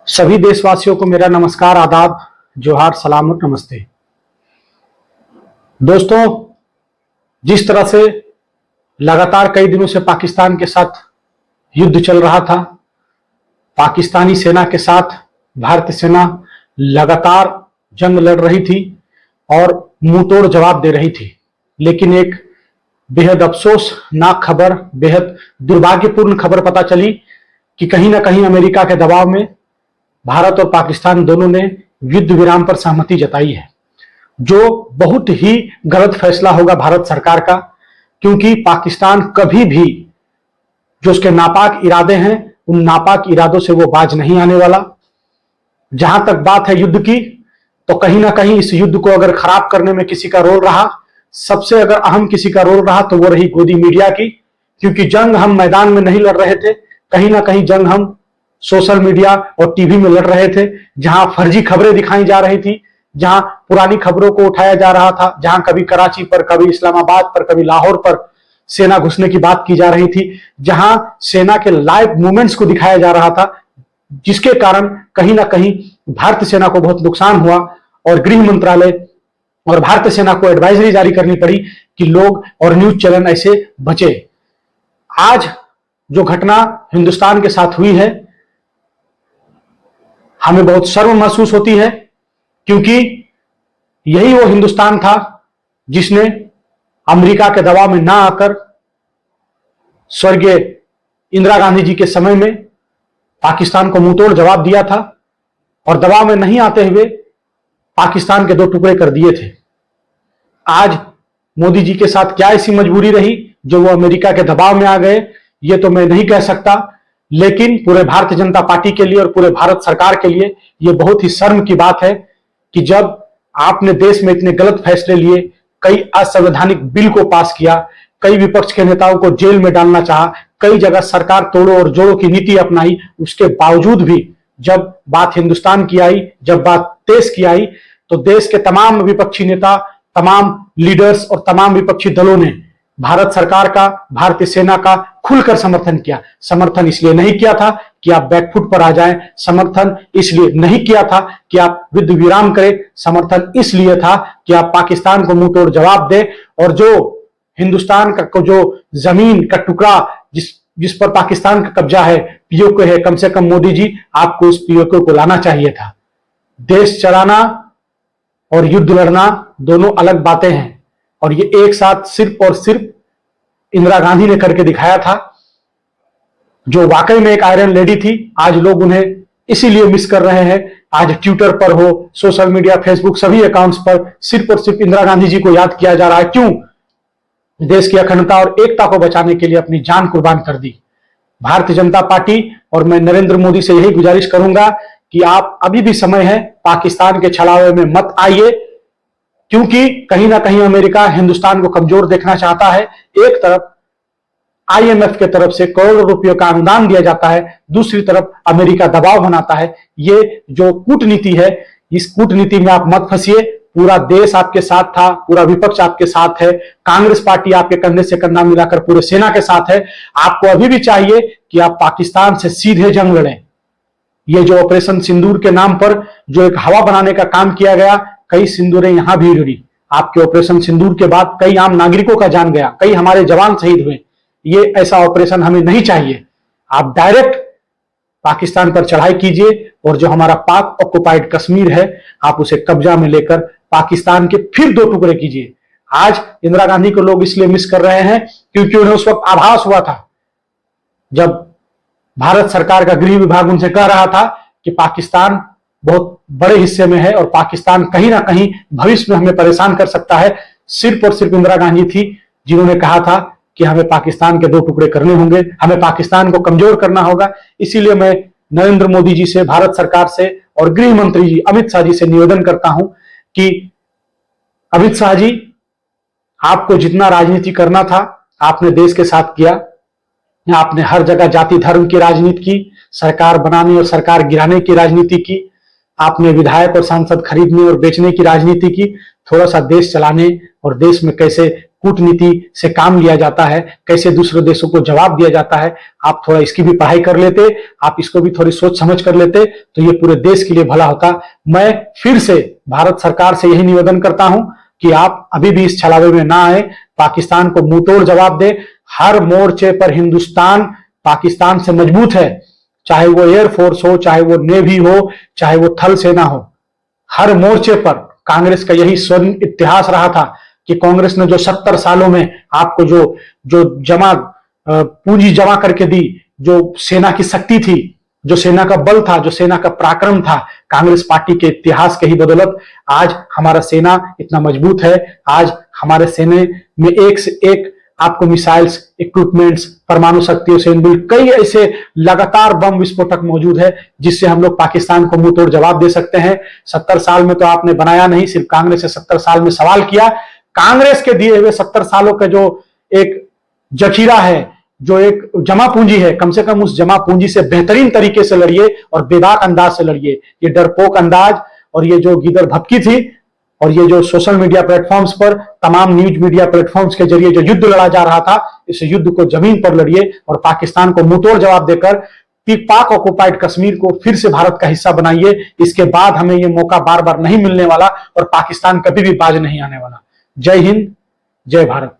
सभी देशवासियों को मेरा नमस्कार, आदाब, जोहार, सलाम और नमस्ते। दोस्तों, जिस तरह से लगातार कई दिनों से पाकिस्तान के साथ युद्ध चल रहा था, पाकिस्तानी सेना के साथ भारतीय सेना लगातार जंग लड़ रही थी और मुंहतोड़ जवाब दे रही थी, लेकिन एक बेहद अफसोसनाक खबर, बेहद दुर्भाग्यपूर्ण खबर पता चली कि कहीं ना कहीं अमेरिका के दबाव में भारत और पाकिस्तान दोनों ने युद्ध विराम पर सहमति जताई है, जो बहुत ही गलत फैसला होगा भारत सरकार का, क्योंकि पाकिस्तान कभी भी जो उसके नापाक इरादे हैं उन नापाक इरादों से वो बाज नहीं आने वाला। जहां तक बात है युद्ध की, तो कहीं ना कहीं इस युद्ध को अगर खराब करने में किसी का रोल रहा, सबसे अगर अहम किसी का रोल रहा तो वो रही गोदी मीडिया की, क्योंकि जंग हम मैदान में नहीं लड़ रहे थे, कहीं ना कहीं जंग हम सोशल मीडिया और टीवी में लड़ रहे थे, जहां फर्जी खबरें दिखाई जा रही थी, जहां पुरानी खबरों को उठाया जा रहा था, जहां कभी कराची पर, कभी इस्लामाबाद पर, कभी लाहौर पर सेना घुसने की बात की जा रही थी, जहां सेना के लाइव मूवमेंट्स को दिखाया जा रहा था, जिसके कारण कहीं ना कहीं भारतीय सेना को बहुत नुकसान हुआ और गृह मंत्रालय और भारतीय सेना को एडवाइजरी जारी करनी पड़ी कि लोग और न्यूज चैनल ऐसे बचे। आज जो घटना हिंदुस्तान के साथ हुई है, हमें बहुत शर्म महसूस होती है, क्योंकि यही वो हिंदुस्तान था जिसने अमेरिका के दबाव में ना आकर स्वर्गीय इंदिरा गांधी जी के समय में पाकिस्तान को मुंहतोड़ जवाब दिया था और दबाव में नहीं आते हुए पाकिस्तान के दो टुकड़े कर दिए थे। आज मोदी जी के साथ क्या ऐसी मजबूरी रही जो वो अमेरिका के दबाव में आ गए, ये तो मैं नहीं कह सकता, लेकिन पूरे भारतीय जनता पार्टी के लिए और पूरे भारत सरकार के लिए यह बहुत ही शर्म की बात है कि जब आपने देश में इतने गलत फैसले लिए, कई असंवैधानिक बिल को पास किया, कई विपक्ष के नेताओं को जेल में डालना चाहा, कई जगह सरकार तोड़ो और जोड़ो की नीति अपनाई, उसके बावजूद भी जब बात हिंदुस्तान की आई, जब बात देश की आई, तो देश के तमाम विपक्षी नेता, तमाम लीडर्स और तमाम विपक्षी दलों ने भारत सरकार का, भारतीय सेना का खुलकर समर्थन किया। समर्थन इसलिए नहीं किया था कि आप बैकफुट पर आ जाएं, समर्थन इसलिए नहीं किया था कि आप युद्ध विराम करें, समर्थन इसलिए था कि आप पाकिस्तान को मुंहतोड़ जवाब दें और जो हिंदुस्तान का जो जमीन का टुकड़ा जिस पर पाकिस्तान का कब्जा है, पीओके है, कम से कम मोदी जी आपको उस पीओके को लाना चाहिए था। देश चलाना और युद्ध लड़ना दोनों अलग बातें हैं और ये एक साथ सिर्फ और सिर्फ इंदिरा गांधी ने करके दिखाया था, जो वाकई में एक आयरन लेडी थी। आज लोग उन्हें इसीलिए मिस कर रहे हैं। आज ट्विटर पर हो, सोशल मीडिया, फेसबुक, सभी अकाउंट्स पर सिर्फ और सिर्फ इंदिरा गांधी जी को याद किया जा रहा है। क्यों? देश की अखंडता और एकता को बचाने के लिए अपनी जान कुर्बान कर दी। भारतीय जनता पार्टी और मैं नरेंद्र मोदी से यही गुजारिश करूंगा कि आप अभी भी समय है, पाकिस्तान के छलावे में मत आइए, क्योंकि कहीं ना कहीं अमेरिका हिंदुस्तान को कमजोर देखना चाहता है। एक तरफ आईएमएफ के तरफ से करोड़ों रुपयों का अनुदान दिया जाता है, दूसरी तरफ अमेरिका दबाव बनाता है। ये जो कूटनीति है, इस कूटनीति में आप मत फंसिए। पूरा देश आपके साथ था, पूरा विपक्ष आपके साथ है, कांग्रेस पार्टी आपके कंधे से कंधा मिलाकर पूरे सेना के साथ है। आपको अभी भी चाहिए कि आप पाकिस्तान से सीधे जंग लड़ें। ये जो ऑपरेशन सिंदूर के नाम पर जो एक हवा बनाने का काम किया गया, कई सिंदूरें यहां भी उड़ी। आपके ऑपरेशन सिंदूर के बाद कई आम नागरिकों का जान गया, कई हमारे जवान शहीद हुए। ये ऐसा ऑपरेशन हमें नहीं चाहिए। आप डायरेक्ट पाकिस्तान पर चढ़ाई कीजिए और जो हमारा पाक ऑक्युपाइड कश्मीर है, आप उसे कब्जा में लेकर पाकिस्तान के फिर दो टुकड़े कीजिए। आज इंदिरा गांधी को लोग इसलिए मिस कर रहे हैं क्योंकि उन्हें उस वक्त आभास हुआ था जब भारत सरकार का गृह विभाग उनसे कह रहा था कि पाकिस्तान बहुत बड़े हिस्से में है और पाकिस्तान कहीं ना कहीं भविष्य में हमें परेशान कर सकता है। सिर्फ और सिर्फ इंदिरा गांधी थी जिन्होंने कहा था कि हमें पाकिस्तान के दो टुकड़े करने होंगे, हमें पाकिस्तान को कमजोर करना होगा। इसीलिए मैं नरेंद्र मोदी जी से, भारत सरकार से और गृह मंत्री जी अमित शाह जी से निवेदन करता हूं कि अमित शाह जी, आपको जितना राजनीति करना था आपने देश के साथ किया। आपने हर जगह जाति धर्म की राजनीति की, सरकार बनाने और सरकार गिराने की राजनीति की, आपने विधायक और सांसद खरीदने और बेचने की राजनीति की। थोड़ा सा देश चलाने और देश में कैसे कूटनीति से काम लिया जाता है, कैसे दूसरे देशों को जवाब दिया जाता है। आप थोड़ा इसकी भी पढ़ाई कर लेते, आप इसको भी थोड़ी सोच समझ कर लेते तो ये पूरे देश के लिए भला होता। मैं फिर से भारत सरकार से यही निवेदन करता हूं कि आप अभी भी इस छलावे में ना आए, पाकिस्तान को मुंहतोड़ जवाब दे। हर मोर्चे पर हिंदुस्तान पाकिस्तान से मजबूत है, चाहे वो एयरफोर्स हो, चाहे वो नेवी हो, चाहे वो थल सेना हो। हर मोर्चे पर कांग्रेस का यही स्वर्ण इतिहास रहा था कि कांग्रेस ने जो 70 सालों में आपको जो जमा पूंजी जमा करके दी, जो सेना की शक्ति थी, जो सेना का बल था, जो सेना का पराक्रम था, कांग्रेस पार्टी के इतिहास के ही बदौलत आज हमारा सेना इतना मजबूत है। आज हमारे सेना में एक से एक आपको मिसाइल्स, इक्विपमेंट्स, परमाणु शक्तियों से इनबिल्ट कई ऐसे लगातार बम विस्फोटक मौजूद है जिससे हम लोग पाकिस्तान को मुंह तोड़ जवाब दे सकते हैं। 70 साल में तो आपने बनाया नहीं, सिर्फ कांग्रेस ने 70 साल में सवाल किया। कांग्रेस के दिए हुए 70 सालों का जो एक जखीरा है, जो एक जमा पूंजी है, कम से कम उस जमा पूंजी से बेहतरीन तरीके से लड़िए और बेबाक अंदाज से लड़िए। ये डरपोक अंदाज और ये जो गिदड़ भपकी थी और ये जो सोशल मीडिया प्लेटफॉर्म्स पर, तमाम न्यूज मीडिया प्लेटफॉर्म्स के जरिए जो युद्ध लड़ा जा रहा था, इस युद्ध को जमीन पर लड़िए और पाकिस्तान को मुंहतोड़ जवाब देकर पाक ऑक्युपाइड कश्मीर को फिर से भारत का हिस्सा बनाइए। इसके बाद हमें ये मौका बार बार नहीं मिलने वाला और पाकिस्तान कभी भी बाज नहीं आने वाला। जय हिंद, जय भारत।